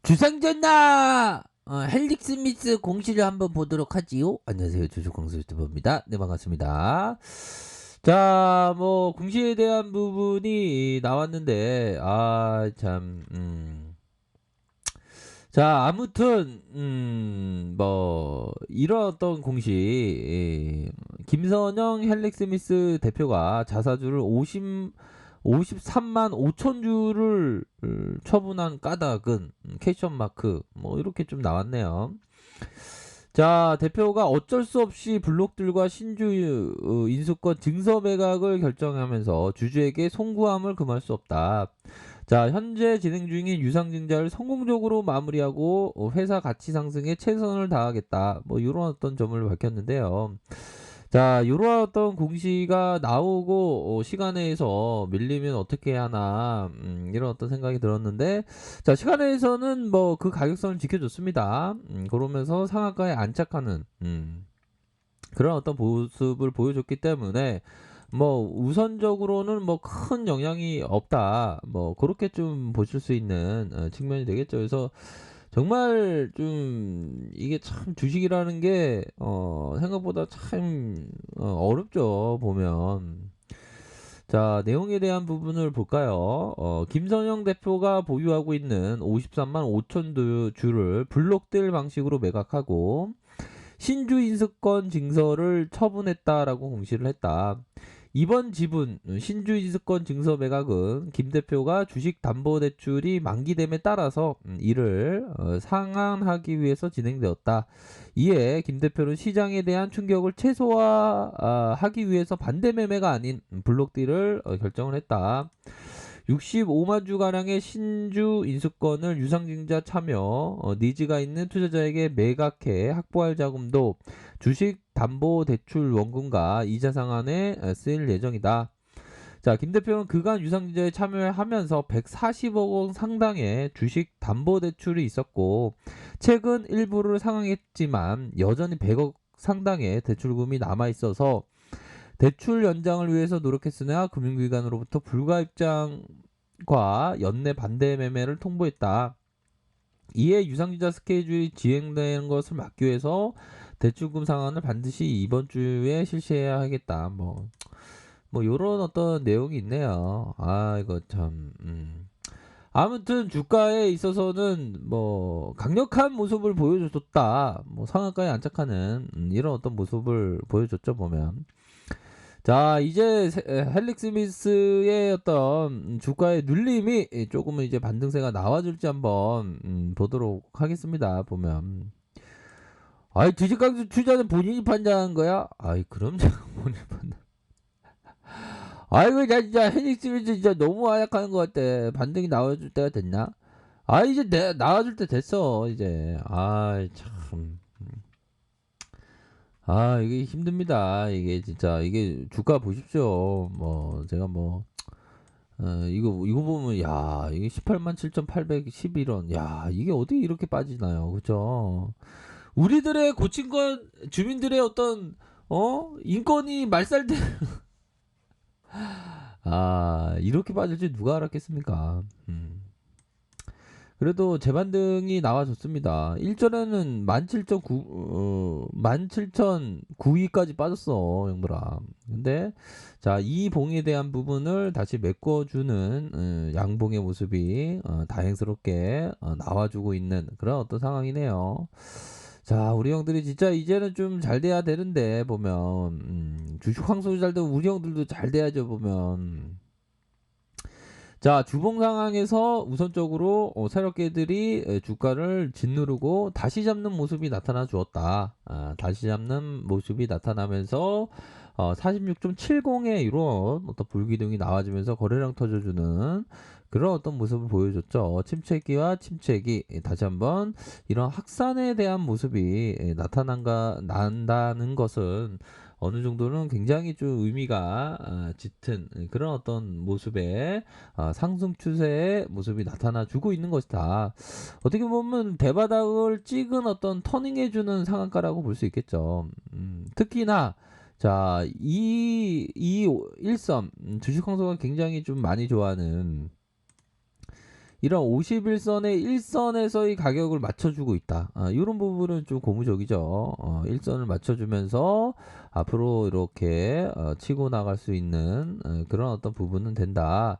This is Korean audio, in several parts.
주상전나 헬릭 스미스 공시를 한번 보도록 하지요. 안녕하세요, 주주광수 유튜버입니다. 네, 반갑습니다. 자, 뭐 공시에 대한 부분이 나왔는데 자, 아무튼 뭐 이런 어떤 공시, 김선영 헬릭 스미스 대표가 자사주를 53만 5천 주를 처분한 까닭은 캐션 마크 뭐 이렇게 좀 나왔네요. 자, 대표가 어쩔 수 없이 블록들과 신주 인수권 증서 매각을 결정하면서 주주에게 송구함을 금할 수 없다. 자, 현재 진행 중인 유상증자를 성공적으로 마무리하고 회사 가치 상승에 최선을 다하겠다. 뭐 이런 어떤 점을 밝혔는데요. 자, 요런 어떤 공시가 나오고 시간에서 밀리면 어떻게 하나 이런 어떤 생각이 들었는데, 자, 시간에서는 뭐 그 가격선을 지켜줬습니다. 그러면서 상한가에 안착하는 그런 어떤 모습을 보여줬기 때문에 뭐 우선적으로는 뭐 큰 영향이 없다, 뭐 그렇게 좀 보실 수 있는 측면이 되겠죠. 그래서 정말 좀 이게 참 주식이라는 게 생각보다 참 어렵죠, 보면. 자, 내용에 대한 부분을 볼까요? 김선영 대표가 보유하고 있는 53만 5천 주를 블록들 방식으로 매각하고 신주 인수권 증서를 처분했다라고 공시를 했다. 이번 지분 신주 인수권 증서 매각은 김 대표가 주식 담보 대출이 만기됨에 따라서 이를 상환하기 위해서 진행되었다. 이에 김 대표는 시장에 대한 충격을 최소화하기 위해서 반대 매매가 아닌 블록딜을 결정을 했다. 65만 주가량의 신주 인수권을 유상증자 참여 니즈가 있는 투자자에게 매각해 확보할 자금도 주식담보대출 원금과 이자 상환에 쓰일 예정이다. 자, 김 대표는 그간 유상증자에 참여하면서 140억 원 상당의 주식담보대출이 있었고 최근 일부를 상환했지만 여전히 100억 상당의 대출금이 남아있어서 대출 연장을 위해서 노력했으나 금융기관으로부터 불가 입장과 연내 반대 매매를 통보했다. 이에 유상증자 스케줄이 진행되는 것을 막기 위해서 대출금 상환을 반드시 이번 주에 실시해야 하겠다. 뭐 요런 어떤 내용이 있네요. 이거 참. 아무튼 주가에 있어서는 뭐 강력한 모습을 보여줬다. 뭐 상한가에 안착하는 이런 어떤 모습을 보여줬죠, 보면. 자, 이제 헬릭 스미스의 어떤 주가의 눌림이 조금은 이제 반등세가 나와줄지 한번 보도록 하겠습니다. 보면 주식강수 투자는 본인이 판단한 거야? 그럼 제가 본인이 판단. 나 진짜 헬릭 스미스 진짜 너무 하락하는 것 같아. 반등이 나와줄 때가 됐나? 이제 나와줄 때 됐어 이제. 참. 이게 힘듭니다. 이게 진짜 이게 주가 보십시오. 뭐 제가 뭐 이거 보면 야, 이게 18만 7,811원. 야, 이게 어떻게 이렇게 빠지나요? 그죠? 우리들의 고친 건 주민들의 어떤 인권이 말살돼. 이렇게 빠질지 누가 알았겠습니까? 그래도 재반등이 나와줬습니다. 일전에는 17,009위까지 빠졌어, 형들아. 근데, 자, 이 봉에 대한 부분을 다시 메꿔주는 양봉의 모습이 다행스럽게 나와주고 있는 그런 어떤 상황이네요. 자, 우리 형들이 진짜 이제는 좀 잘 돼야 되는데, 보면, 주식 황소도 잘 되고, 우리 형들도 잘 돼야죠, 보면. 자, 주봉 상황에서 우선적으로 세력계들이 주가를 짓누르고 다시 잡는 모습이 나타나 주었다. 다시 잡는 모습이 나타나면서 46.70의 이런 어떤 불기둥이 나와주면서 거래량 터져주는 그런 어떤 모습을 보여줬죠. 침체기와 침체기, 다시 한번 이런 확산에 대한 모습이 난다는 것은 어느 정도는 굉장히 좀 의미가 짙은 그런 어떤 모습의 상승 추세의 모습이 나타나 주고 있는 것이다. 어떻게 보면 대바닥을 찍은 어떤 터닝해주는 상한가라고 볼 수 있겠죠. 특히나 자, 이 일섬 주식 황소가 굉장히 좀 많이 좋아하는 이런 51선의 1선에서의 가격을 맞춰주고 있다. 이런 부분은 좀 고무적이죠. 1선을 맞춰주면서 앞으로 이렇게 치고 나갈 수 있는 그런 어떤 부분은 된다.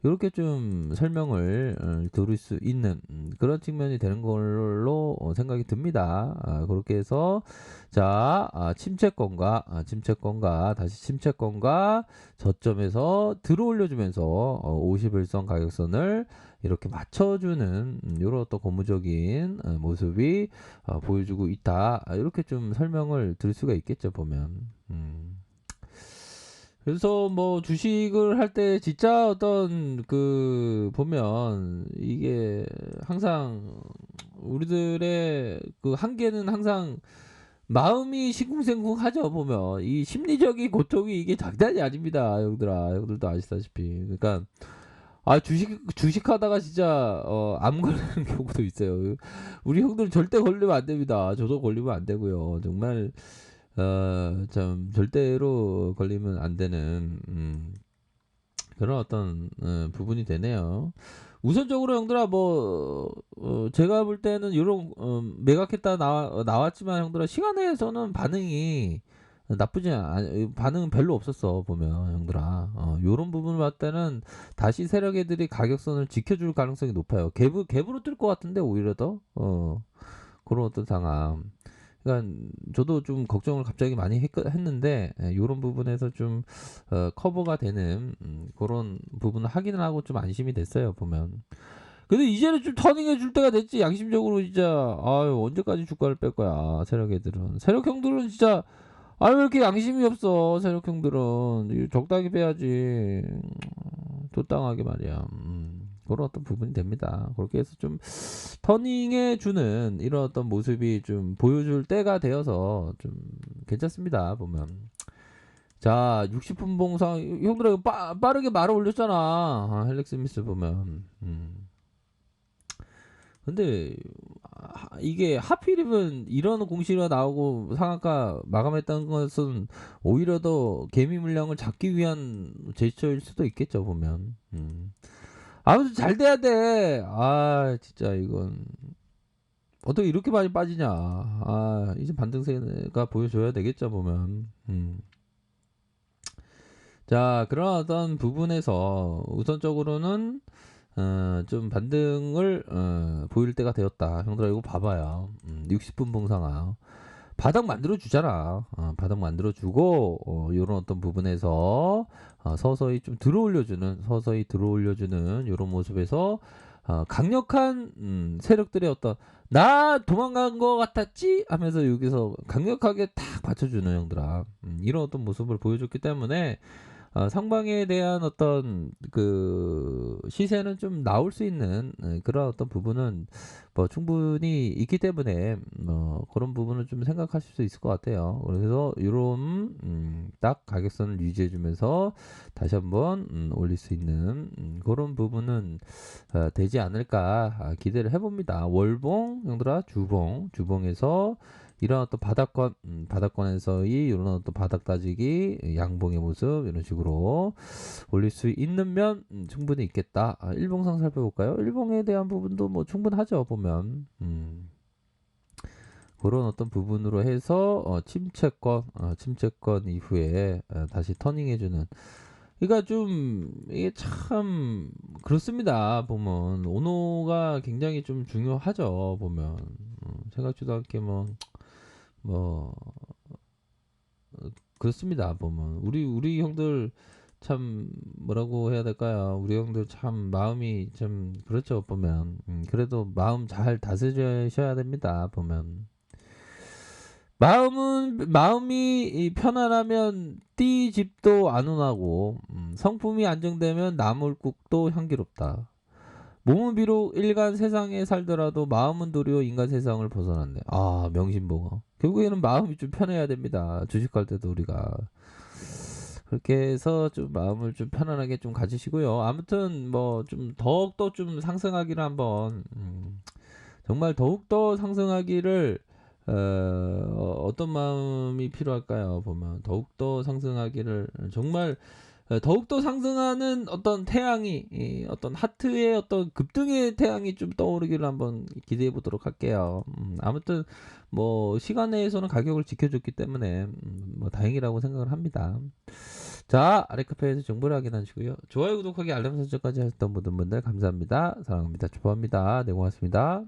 이렇게 좀 설명을 들을 수 있는 그런 측면이 되는 걸로 생각이 듭니다. 그렇게 해서 자, 침체권과 다시 침체권과 저점에서 들어올려주면서 51선 가격선을 이렇게 맞춰주는 이런 어떤 고무적인 모습이 보여주고 있다. 이렇게 좀 설명을 드릴 수가 있겠죠, 보면. 그래서 뭐 주식을 할 때 진짜 어떤 그 보면 이게 항상 우리들의 그 한계는 항상 마음이 시궁생궁하죠, 보면. 이 심리적인 고통이 이게 장난이 아닙니다, 형들아. 형들도 아시다시피. 그러니까 주식하다가 진짜 암 걸리는 경우도 있어요. 우리 형들 절대 걸리면 안 됩니다. 저도 걸리면 안 되고요. 정말 참 절대로 걸리면 안 되는 그런 어떤 부분이 되네요. 우선적으로 형들아 뭐 제가 볼 때는 이런 매각했다 나왔지만 형들아 시간에서는 반응이 나쁘지 반응은 별로 없었어 보면 형들아. 요런 부분을 봤을 때는 다시 세력 애들이 가격선을 지켜줄 가능성이 높아요. 갭으로 뜰 것 같은데 오히려 더 그런 어떤 상황. 그러니까 저도 좀 걱정을 갑자기 많이 했는데 요런 부분에서 좀 커버가 되는 그런 부분을 확인을 하고 좀 안심이 됐어요 보면. 근데 이제는 좀 터닝해 줄 때가 됐지. 양심적으로 진짜 아유 언제까지 주가를 뺄 거야 세력 애들은. 세력 형들은 진짜 왜 이렇게 양심이 없어 세력 형들은. 적당히 빼야지. 도땅하게 말이야. 그런 어떤 부분이 됩니다. 그렇게 해서 좀 터닝해 주는 이런 어떤 모습이 좀 보여줄 때가 되어서 좀 괜찮습니다. 보면. 자, 60분 봉상 형들아 이거 빠르게 말아 올렸잖아. 헬릭스 미스 보면. 근데 이게 하필이면 이런 공시가 나오고 상한가 마감했다는 것은 오히려 더 개미 물량을 잡기 위한 제스처일 수도 있겠죠 보면. 아무튼 잘 돼야 돼. 진짜 이건 어떻게 이렇게 많이 빠지냐. 이제 반등세가 보여줘야 되겠죠 보면. 자, 그런 어떤 부분에서 우선적으로는 좀 반등을 보일 때가 되었다. 형들아 이거 봐봐요. 60분 봉상아. 바닥 만들어 주잖아. 바닥 만들어 주고 요런 어떤 부분에서 서서히 들어올려주는 요런 모습에서 강력한 세력들의 어떤 나 도망간 거 같았지 하면서 여기서 강력하게 탁 받쳐주는 형들아. 이런 어떤 모습을 보여줬기 때문에 상방에 대한 어떤 그 시세는 좀 나올 수 있는 그런 어떤 부분은 뭐 충분히 있기 때문에 그런 부분을 좀 생각하실 수 있을 것 같아요. 그래서 이런 딱 가격선을 유지해 주면서 다시 한번 올릴 수 있는 그런 부분은 되지 않을까 기대를 해봅니다. 월봉 형들아 주봉에서 이런 어떤 바닥권에서의 이런 어떤 바닥 따지기 양봉의 모습 이런 식으로 올릴 수 있는 면 충분히 있겠다. 일봉상 살펴볼까요? 일봉에 대한 부분도 뭐 충분하죠 보면. 그런 어떤 부분으로 해서 침체권 이후에 다시 터닝해주는. 그러니까 좀 이게 참 그렇습니다 보면 오노가 굉장히 좀 중요하죠 보면. 생각지도 않게 뭐 그렇습니다 보면 우리 형들 참 뭐라고 해야 될까요? 우리 형들 참 마음이 좀 그렇죠 보면. 그래도 마음 잘 다스리셔야 됩니다 보면. 마음이 편안하면 띠집도 안 운하고 성품이 안정되면 나물국도 향기롭다. 몸은 비록 일간 세상에 살더라도 마음은 도리어 인간 세상을 벗어났네. 명심보고. 결국에는 마음이 좀 편해야 됩니다. 주식할 때도 우리가. 그렇게 해서 좀 마음을 좀 편안하게 좀 가지시고요. 아무튼 뭐 좀 더욱더 좀 상승하기를 한번 정말 더욱더 상승하기를 어떤 마음이 필요할까요? 보면 더욱더 상승하기를 정말 더욱더 상승하는 어떤 태양이 어떤 하트의 어떤 급등의 태양이 좀 떠오르기를 한번 기대해 보도록 할게요. 아무튼 뭐 시간 내에서는 가격을 지켜줬기 때문에 뭐 다행이라고 생각을 합니다. 자, 아래카페에서 정보를 확인하시고요. 좋아요, 구독하기, 알람 설정까지 하셨던 모든 분들 감사합니다. 사랑합니다. 축복합니다. 네, 고맙습니다.